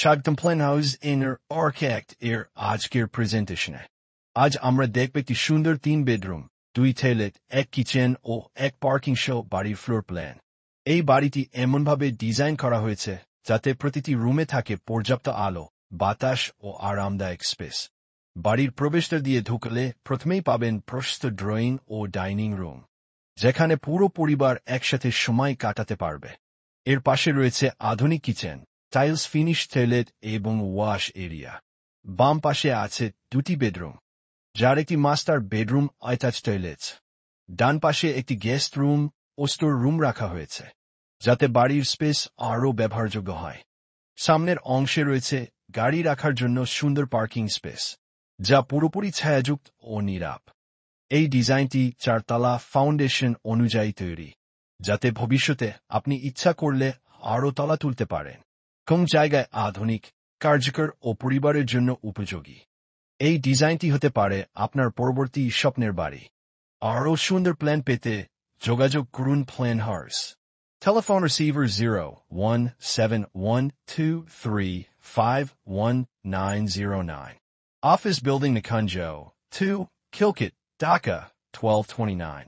স্বাগতম plan house inner architect এর আজকের প্রেজেন্টেশনে। আজ আমরা দেখব একটি সুন্দর 3 বেডরুম, 2 টয়লেট, 1 কিচেন ও 1 পার্কিং সহ বাড়ির ফ্লোর প্ল্যান। এই বাড়িটি এমনভাবে ডিজাইন করা হয়েছে যাতে প্রতিটি রুমে থাকে পর্যাপ্ত আলো, বাতাস ও আরামদায়ক স্পেস। বাড়ির প্রবেশদ্বার দিয়ে ঢুকলে প্রথমেই পাবেন প্রশস্ত ড্রয়িং ও ডাইনিং রুম, যেখানে পুরো পরিবার একসাথে সময় কাটাতে পারবে। এর পাশে রয়েছে আধুনিক কিচেন, টাইলস ফিনিশ টয়লেট এবং ওয়াশ এরিয়া। বাম পাশে আছে 2 বেডরুম, যার একটি মাস্টার বেডরুম, অ্যাটাচ টয়লেট। ডান পাশে একটি গেস্ট রুম ও স্টোর রুম রাখা হয়েছে, যাতে বাড়ির স্পেস আরও ব্যবহারযোগ্য হয়। সামনের অংশে রয়েছে গাড়ি রাখার জন্য সুন্দর পার্কিং স্পেস, যা পুরোপুরি ছায়াযুক্ত ও নীরব। এই ডিজাইনটি 4 তলা ফাউন্ডেশন অনুযায়ী তৈরি, যাতে ভবিষ্যতে আপনি ইচ্ছা করলে আরও তলা তুলতে পারেন। কম জায়গায় আধুনিক, কার্যকর ও পরিবারের জন্য উপযোগী। এই ডিজাইনটি হতে পারে আপনার পরবর্তী স্বপ্নের বাড়ি। আরও সুন্দর প্ল্যান পেতে যোগাযোগ করুন plan house. Telephone receiver 01712351909. Office Building Nikunjo, 2, Kilkit, Dhaka, 1229.